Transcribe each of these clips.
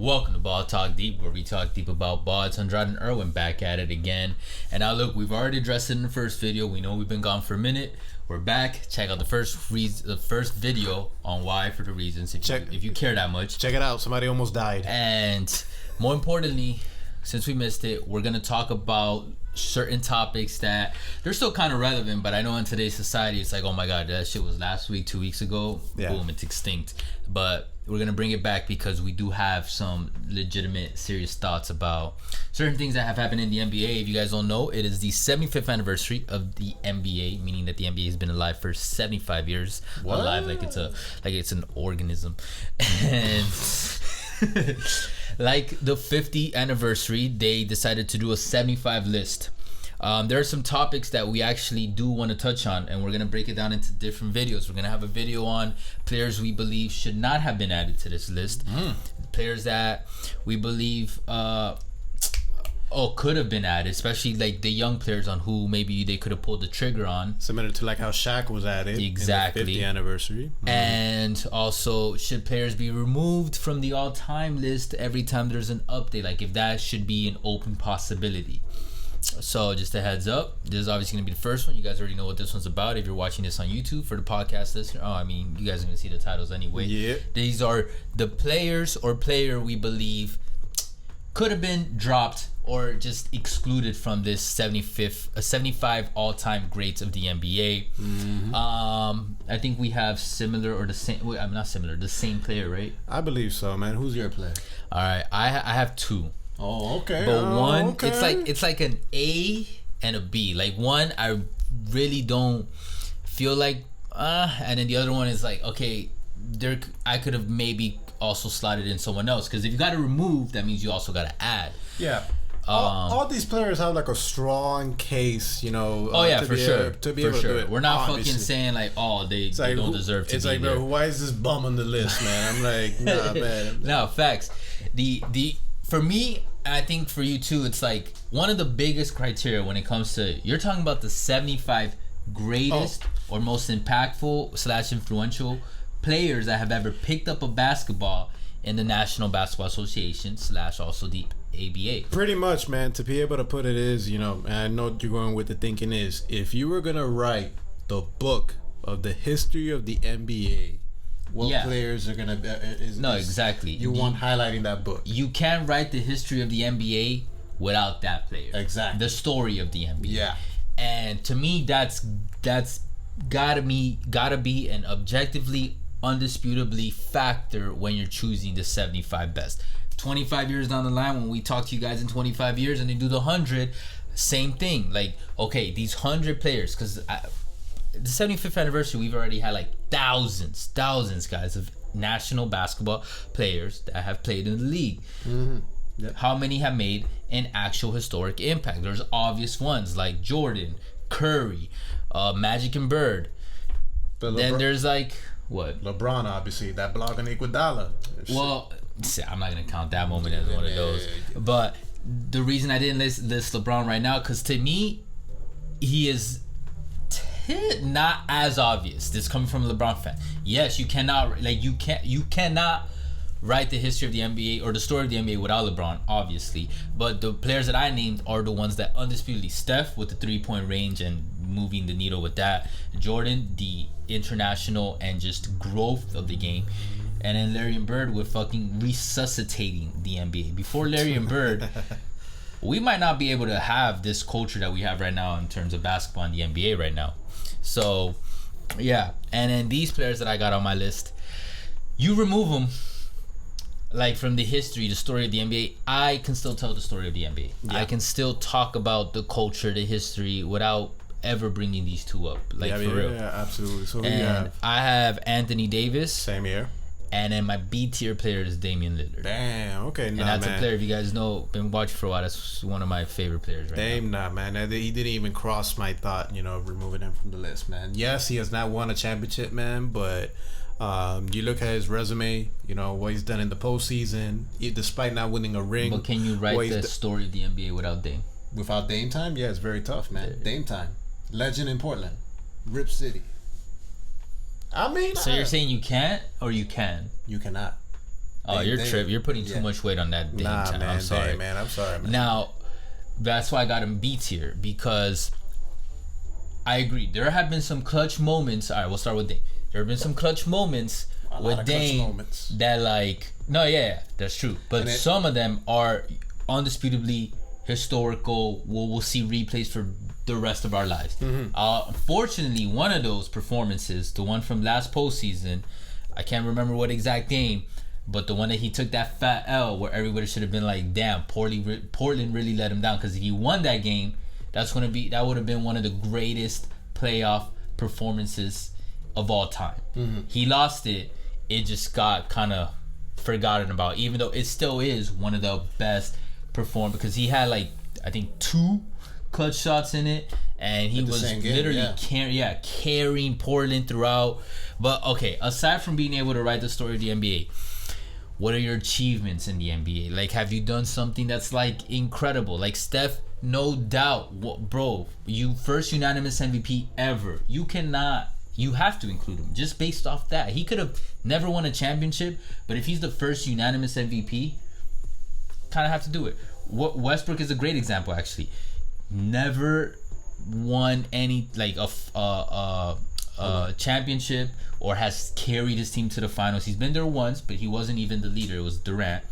Welcome to Ball Talk Deep, where we talk deep about ball. It's Andrade and Irwin back at it again. And now look, we've already addressed it in the first video. We know we've been gone for a minute. We're back. Check out the first video on why, for the reasons, if you care that much. Check it out. Somebody almost died. And more importantly, since we missed it, we're going to talk about certain topics that they're still kind of relevant, but I know in today's society it's like, oh my god, that shit was last week, 2 weeks ago, boom, it's extinct. But we're gonna bring it back because we do have some legitimate, serious thoughts about certain things that have happened in the NBA. If you guys don't know, it is the 75th anniversary of the NBA, meaning that the NBA has been alive for 75 years. What? Alive like it's an organism. And like the 50th anniversary, they decided to do a 75 list. There are some topics that we actually do want to touch on, and we're going to break it down into different videos. We're going to have a video on players we believe should not have been added to this list. Players that we believe could have been added, especially like the young players on who maybe they could have pulled the trigger on. Similar to like how Shaq was added exactly in the 50th anniversary. And also, should players be removed from the all-time list every time there's an update? Like if that should be an open possibility. So just a heads up, this is obviously going to be the first one. You guys already know what this one's about if you're watching this on YouTube. For the podcast listener, you guys are going to see the titles anyway. Yeah. These are the players or player we believe could have been dropped or just excluded from this 75 all-time greats of the NBA. I think we have similar or the same. Not similar, the same player, right? I believe so, man. Who's your player? All right, I have two. Oh, okay. But one, it's like an A and a B. Like one, I really don't feel like, and then the other one is like, okay, I could have maybe also slotted in someone else, because if you got to remove, that means you also got to add. Yeah. All these players have like a strong case, you know. Oh yeah, for sure. To be able to do it. We're not obviously. fucking saying like, they don't deserve to be there. It's like, bro, why is this bum on the list, man? I'm like, nah, man. No, facts. For me, I think for you too, it's like one of the biggest criteria when it comes to, you're talking about the 75 greatest or most impactful / influential players that have ever picked up a basketball in the National Basketball Association / also the ABA. Pretty much, man. To be able to put it is, you know, and I know what you're going with the thinking is, if you were gonna write the book of the history of the NBA, what players are gonna exactly. You want highlighting that book. You can't write the history of the NBA without that player. Exactly. The story of the NBA. Yeah. And to me, that's gotta be an objectively, undisputably factor when you're choosing the 75 best. 25 years down the line, when we talk to you guys in 25 years and they do the 100, same thing. Like, okay, these 100 players, because the 75th anniversary, we've already had like thousands, guys, of national basketball players that have played in the league. Yep. How many have made an actual historic impact? There's obvious ones like Jordan, Curry, Magic and Bird. But then there's like, what? LeBron, obviously, that block on Iguodala. Well, I'm not going to count that moment as one of those. But the reason I didn't list LeBron right now, because to me, he is not as obvious. This coming from a LeBron fan. Yes, you cannot write the history of the NBA or the story of the NBA without LeBron, obviously. But the players that I named are the ones that undisputedly, Steph with the 3-point range and moving the needle with that, Jordan, the international and just growth of the game, and then Larry and Bird with fucking resuscitating the NBA. Before Larry and Bird, we might not be able to have this culture that we have right now in terms of basketball in the NBA right now. So, yeah. And then these players that I got on my list, you remove them, like from the history, the story of the NBA, I can still tell the story of the NBA. Yeah. I can still talk about the culture, the history, without ever bringing these two up. Like, for real. Yeah, absolutely. So I have Anthony Davis. Same here. And then my B tier player is Damien Little. Damn, okay, and that's a player, if you guys know, been watching for a while, that's one of my favorite players right now. Man. He didn't even cross my thought, you know, removing him from the list, man. Yes, he has not won a championship, man, but you look at his resume, you know, what he's done in the postseason, despite not winning a ring. But can you write the story of the NBA without Dame? Without Dame time? Yeah, it's very tough, man. Dame time. Legend in Portland. Rip City. I mean, so you're saying you can't or you can? You cannot. Oh, you're putting too much weight on that Dame. Nah, man. I'm sorry, man. I'm sorry, man. Now, that's why I got him B tier, because I agree. There have been some clutch moments. All right, we'll start with Dame. There have been some clutch moments with Dame that, like, no, yeah, that's true. But some of them are undisputably historical. We'll see replays for the rest of our lives. Unfortunately, one of those performances, the one from last postseason, I can't remember what exact game, but the one that he took that fat L where everybody should have been like, damn, Portland really let him down, because if he won that game, that would have been one of the greatest playoff performances of all time. He lost it. It just got kind of forgotten about, even though it still is one of the best performed, because he had, like, I think 2 clutch shots in it, and he was literally carrying Portland throughout. But okay, aside from being able to write the story of the NBA, what are your achievements in the NBA? Like, have you done something that's, like, incredible? Like, Steph, no doubt, bro, you first unanimous MVP ever. You have to include him just based off that. He could have never won a championship, but if he's the first unanimous MVP, kind of have to do it. Westbrook is a great example, actually. Never won any, like, a championship or has carried his team to the finals. He's been there once, but he wasn't even the leader. It was Durant,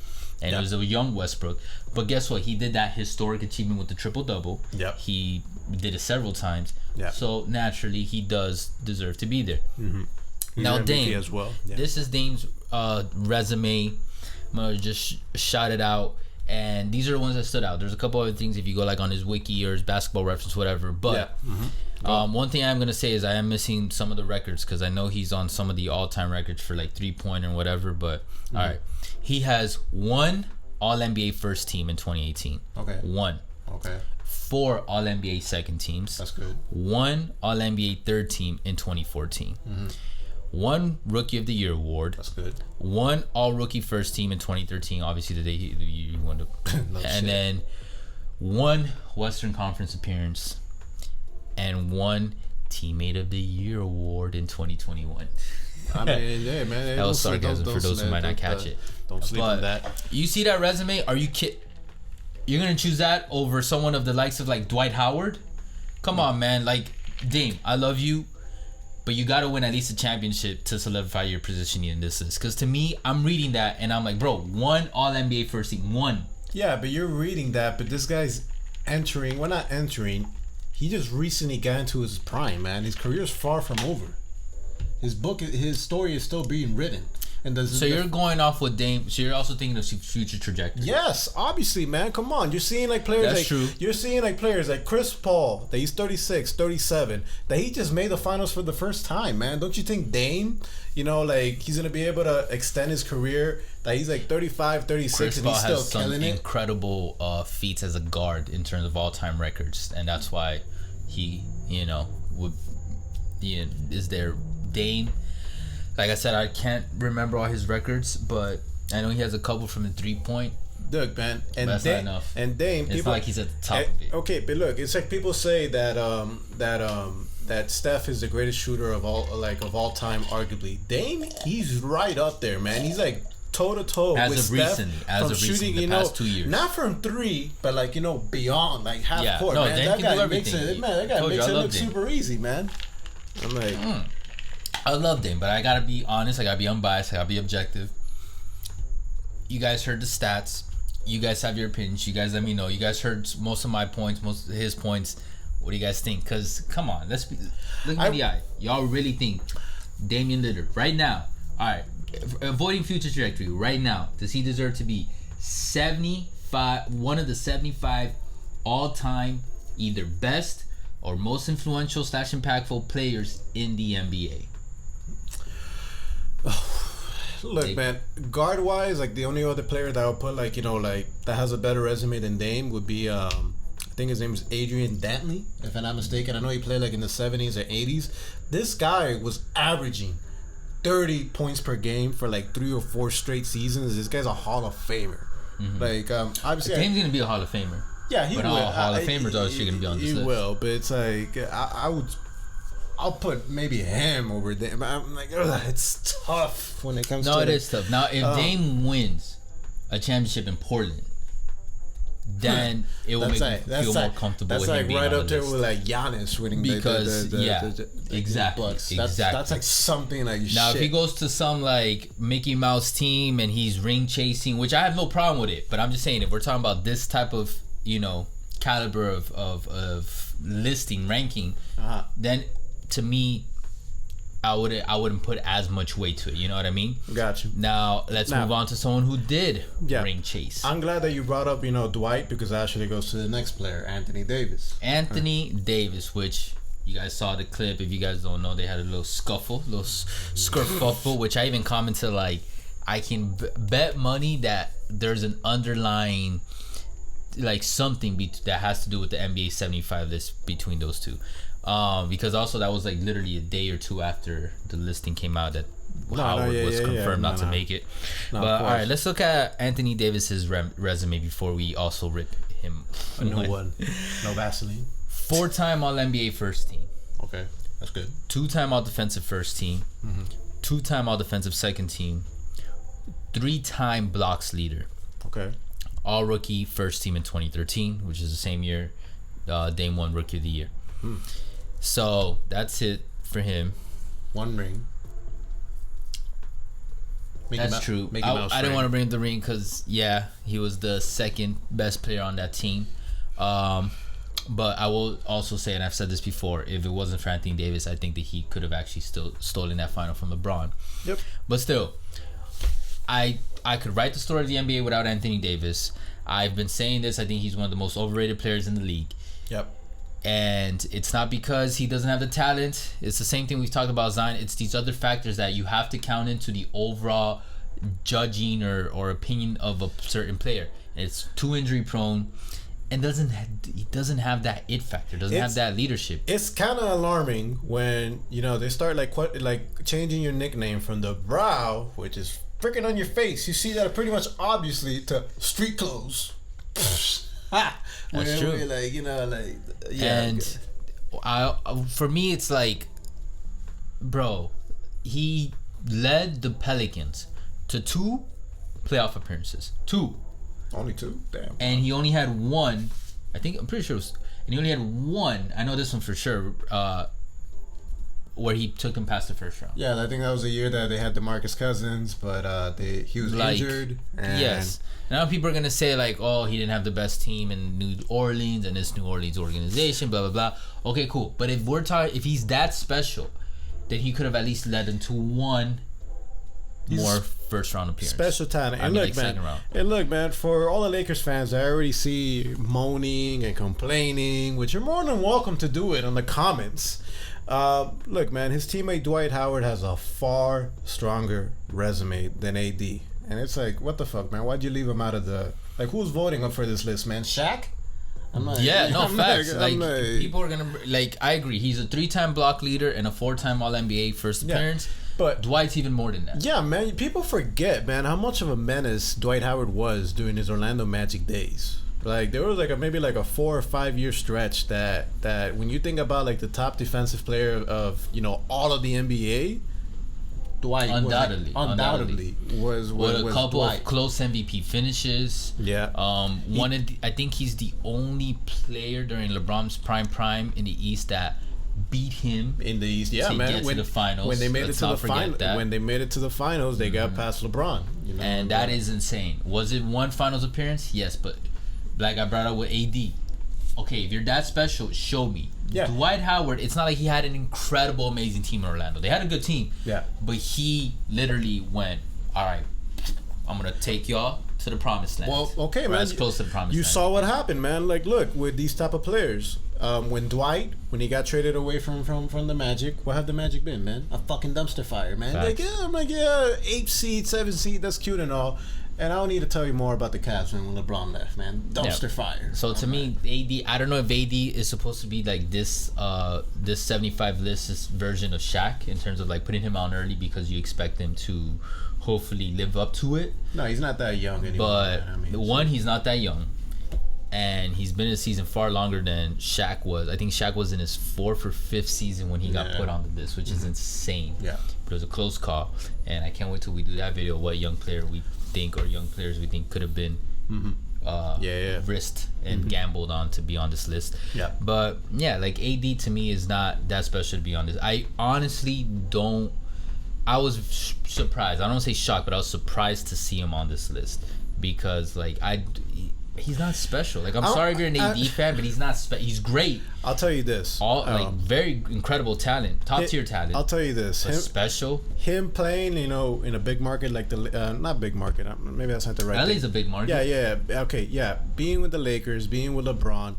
and it was a young Westbrook. But guess what? He did that historic achievement with the triple-double. He did it several times. So naturally, he does deserve to be there. Now, Dame, as well. This is Dame's resume. I'm gonna just shout it out. And these are the ones that stood out. There's a couple other things if you go, like, on his wiki or his basketball reference, whatever. But one thing I'm going to say is I am missing some of the records, because I know he's on some of the all-time records for, like, 3-point and whatever. But, all right. He has 1 All-NBA first team in 2018. Okay. 1. Okay. 4 All-NBA second teams. That's good. 1 All-NBA third team in 2014. 1 Rookie of the Year award. That's good. 1 All-Rookie first team in 2013. Obviously, the day he won the... and then 1 Western Conference appearance. And 1 Teammate of the Year award in 2021. I mean, yeah, man. That was sarcasm for those who might not catch it. Don't sleep on that. You see that resume? Are you kidding? You're going to choose that over someone of the likes of, like, Dwight Howard? Come on, man. Like, Dame, I love you, but you got to win at least a championship to solidify your positioning in this list. Because to me, I'm reading that, and I'm like, bro, 1 All-NBA first team. 1. Yeah, but you're reading that, but this guy's entering. We're not entering. He just recently got into his prime, man. His career is far from over. His story is still being written. And so you're going off with Dame. So you're also thinking of future trajectory. Yes, obviously, man. Come on. You're seeing, like, players. That's like, true. You're seeing, like, players like Chris Paul, that he's 36, 37, that he just made the finals for the first time, man. Don't you think Dame, you know, like, he's going to be able to extend his career, that he's like 35, 36, Chris and Paul he's still has some killing it? incredible feats as a guard in terms of all-time records, and that's why he, is there. Dame, like I said, I can't remember all his records, but I know he has a couple from the 3-point. Look, man, and that's not enough. And Dame, it's not like he's at the top of it. Okay, but look, it's like people say that that Steph is the greatest shooter of all time, arguably. Dame, he's right up there, man. He's like toe to toe with Steph from shooting, the past 2 years. Not from 3, but, like, beyond, like, half court. No, man, Dame can do everything. That guy makes it look super easy, man. I'm like, I love Dame, but I gotta be honest. I gotta be unbiased. I gotta be objective. You guys heard the stats. You guys have your opinions. You guys let me know. You guys heard most of my points, most of his points. What do you guys think? Because, come on, look me in the eye. Y'all really think Damien Little right now? All right, avoiding future trajectory right now. Does he deserve to be 75? One of the 75 all-time either best or most influential / impactful players in the NBA? Look, man, guard wise, like, the only other player that I would put, like, that has a better resume than Dame would be I think his name is Adrian Dantley, if I'm not mistaken. I know he played, like, in the 70s or 80s. This guy was averaging 30 points per game for, like, 3 or 4 straight seasons. This guy's a Hall of Famer. Like, obviously, Dame's gonna be a Hall of Famer. Yeah, he but will. All Hall of Famers are going to be on this list. He will, but it's like I would I'll put maybe him over Dame. But I'm like, ugh, it's tough when it comes to. No, it is tough. Now, if Dame wins a championship in Portland, then it will make me feel more comfortable with him being on the list. That's like right up there with like Giannis winning because exactly. Bucks. That's like something like now shit. If he goes to some like Mickey Mouse team and he's ring chasing, which I have no problem with it, but I'm just saying if we're talking about this type of caliber of listing ranking, then to me I wouldn't put as much weight to it. You know what I mean? Gotcha. Now let's move on to someone who did ring chase. I'm glad that you brought up Dwight, because that actually goes to the next player, Anthony Davis. Anthony Davis, which you guys saw the clip. If you guys don't know, they had a little scuffle, little skerfuffle, which I even commented like I can bet money that there's an underlying like something that has to do with the NBA 75 list between those two. Because also that was like literally a day or two after the listing came out that Howard was confirmed not to make it. But all right, let's look at Anthony Davis's resume before we also rip him. No Vaseline. 4-time All-NBA first team. Okay, that's good. 2-time All-Defensive first team. 2-time All-Defensive second team. 3-time blocks leader. Okay. All-Rookie first team in 2013, which is the same year Dame won Rookie of the Year. So that's it for him. One ring. That's true. I didn't want to bring up the ring because he was the second best player on that team. But I will also say, and I've said this before, if it wasn't for Anthony Davis, I think that he could have actually still stolen that final from LeBron. Yep. But still, I could write the story of the NBA without Anthony Davis. I've been saying this. I think he's one of the most overrated players in the league. Yep. And it's not because he doesn't have the talent. It's the same thing we've talked about Zion. It's these other factors that you have to count into the overall judging or opinion of a certain player. It's too injury prone. And he doesn't have that it factor. Doesn't have that leadership. It's kind of alarming when they start like changing your nickname from the brow, which is freaking on your face. You see that pretty much obviously to street clothes. That's true. And for me, it's like, bro, he led the Pelicans to 2 playoff appearances. 2. Only 2? Damn. And he only had 1. I'm pretty sure it was. And he only had 1. I know this one for sure. Where he took them past the first round. Yeah, I think that was the year that they had DeMarcus Cousins, but he was injured. And yes. Now people are gonna say like, oh, he didn't have the best team in New Orleans and this New Orleans organization, blah blah blah. Okay, cool. But if he's that special, then he could have at least led them to 1 more first round appearance. Special talent. And look, man, for all the Lakers fans, I already see moaning and complaining, which you're more than welcome to do it on the comments. Look, man, his teammate Dwight Howard has a far stronger resume than AD. And it's like, what the fuck, man? Why'd you leave him out of the... Like, who's voting up for this list, man? Shaq? Facts. People are gonna... Like, I agree. He's a 3-time block leader and a 4-time All-NBA first appearance. But Dwight's even more than that. Yeah, man. People forget, man, how much of a menace Dwight Howard was during his Orlando Magic days. Like, there was maybe a 4 or 5 year stretch that when you think about like the top defensive player of all of the NBA, Dwight undoubtedly was with a couple of close MVP finishes. Yeah. I think he's the only player during LeBron's prime in the East that beat him in the East. Yeah, man. To the finals. When they made it to the finals, they got past LeBron. And that is insane. Was it 1 finals appearance? Yes, but like I brought up with AD. Okay, if you're that special, show me. Yeah. Dwight Howard, it's not like he had an incredible, amazing team in Orlando. They had a good team. Yeah. But he literally went, all right, I'm going to take y'all to the promised land. Well, okay, man. As close to the promised land. You saw what happened, man. Like, look, with these type of players, when he got traded away from the Magic, what have the Magic been, man? A fucking dumpster fire, man. I'm like, 8 seed, 7 seed, that's cute and all. And I don't need to tell you more about the Cavs when LeBron left, man. Dumpster fire. So to me, AD, I don't know if AD is supposed to be like this 75 list version of Shaq in terms of like putting him on early because you expect him to hopefully live up to it. No, he's not that young anymore. But he's not that young. and he's been in the season far longer than Shaq was. I think Shaq was in his 4th or 5th season when he got put on the list, which is insane. Yeah. But it was a close call, and I can't wait till we do that video. What young player we think, or young players we think could have been risked and gambled on to be on this list. Yeah. But yeah, like AD to me is not that special to be on this. I honestly don't. I was surprised. I don't say shocked, but I was surprised to see him on this list because like he's not special. Like, I'm sorry if you're an AD fan, but he's not he's great. I'll tell you this. Like, very incredible talent. Top tier talent. I'll tell you this. Special. Him playing, in a big market like the... not big market. Maybe that's not the right LA's a big market. Yeah. Okay, yeah. Being with the Lakers, being with LeBron.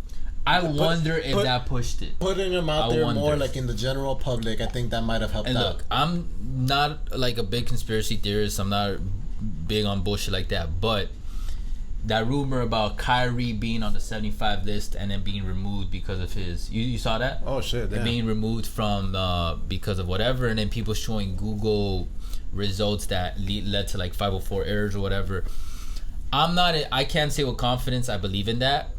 I wonder if that pushed it. Putting him out there more like in the general public, I think that might have helped out. Look, I'm not like a big conspiracy theorist. I'm not big on bullshit like that, but that rumor about Kyrie being on the 75 list and then being removed because of his... You saw that? Oh, shit, yeah. Being removed from... because of whatever, and then people showing Google results that led to like 504 errors or whatever. I can't say with confidence I believe in that.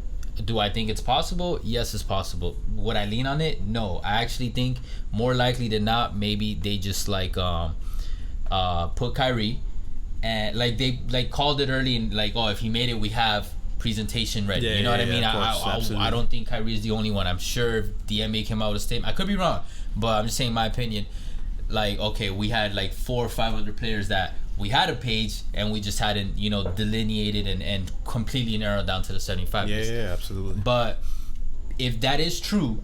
Do I think it's possible? Yes, it's possible. Would I lean on it? No. I actually think more likely than not, maybe they just like put Kyrie... And like they like called it early and like, oh, if he made it, we have presentation ready. You know what I mean? I don't think Kyrie is the only one. I'm sure if the NBA came out with a statement, I could be wrong, but I'm just saying my opinion. Like, okay, we had like 4 or 5 other players that we had a page and we just hadn't, delineated and completely narrowed down to the 75 list. Yeah, absolutely. But if that is true,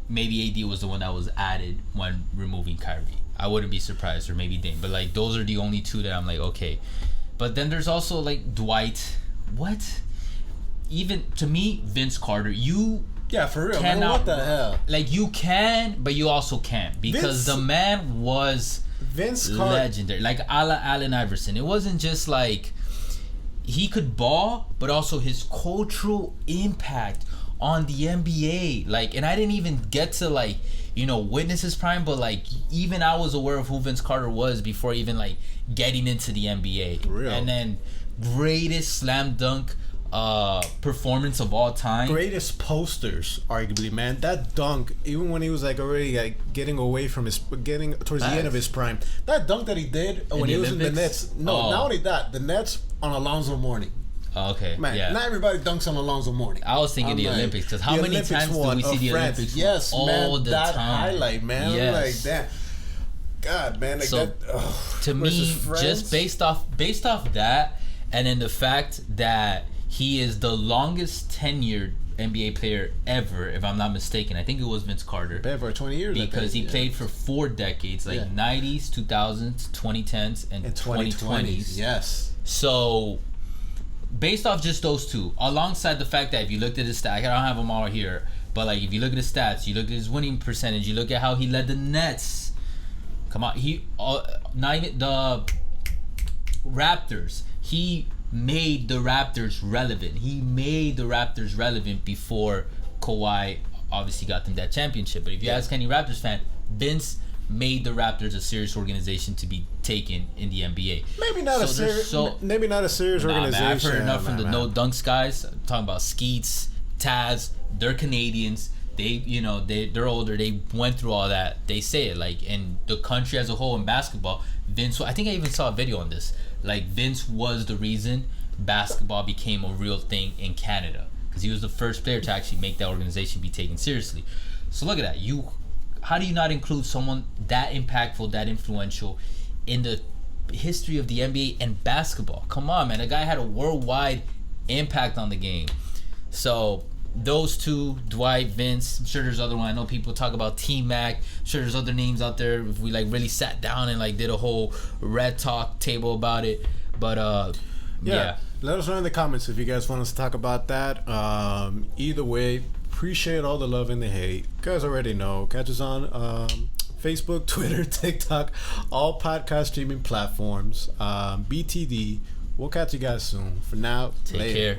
maybe AD was the one that was added when removing Kyrie. I wouldn't be surprised, or maybe Dame. But like, those are the only 2 that I'm like, okay. But then there's also like Dwight. What? Even to me, Vince Carter. Yeah, for real. Man, what the hell? Like, you can, but you also can't, because the man was legendary. Like Allen Iverson. It wasn't just like he could ball, but also his cultural impact on the NBA. Like, and I didn't even get to like, witness his prime, but like even I was aware of who Vince Carter was before even like getting into the NBA. Real. And then greatest slam dunk performance of all time. Greatest posters, arguably, man. That dunk, even when he was like already like getting towards the end of his prime, that dunk that he did when he was in the Nets. No, not only that, the Nets on Alonzo Mourning. Okay, man, yeah. Not everybody dunks on Alonzo Mourning. I was thinking the Olympics, because how many times do we see the Olympics? Yes, all man, the that time. highlight, man. Yes. I'm like, damn. God, man, like so, that. To me, just based off that, and then the fact that he is the longest tenured NBA player ever, if I'm not mistaken. I think it was Vince Carter. Been for 20 years. Because he played for 4 decades, like 90s, 2000s, 2010s, and 2020s. Yes. So, based off just those 2, alongside the fact that if you looked at his stats, I don't have them all here, but like if you look at his stats, you look at his winning percentage, you look at how he led the Nets. Come on, not even the Raptors. He made the Raptors relevant. He made the Raptors relevant before Kawhi obviously got them that championship. But if you ask any Raptors fan, Vince made the Raptors a serious organization to be taken in the NBA. Maybe not a serious organization. Man, I've heard enough from the no dunks guys. I'm talking about Skeets, Taz. They're Canadians. They're older. They went through all that. They say it like in the country as a whole in basketball. Vince, I think I even saw a video on this. Like, Vince was the reason basketball became a real thing in Canada, because he was the first player to actually make that organization be taken seriously. So look at that. How do you not include someone that impactful, that influential in the history of the NBA and basketball? Come on, man. The guy had a worldwide impact on the game. So those 2, Dwight, Vince. I'm sure there's other one. I know people talk about T-Mac. I'm sure there's other names out there. If we like really sat down and like did a whole Red Talk table about it. But yeah. Let us know in the comments if you guys want us to talk about that. Either way, appreciate all the love and the hate. You guys already know. Catch us on Facebook, Twitter, TikTok, all podcast streaming platforms. BTD. We'll catch you guys soon. For now, take care.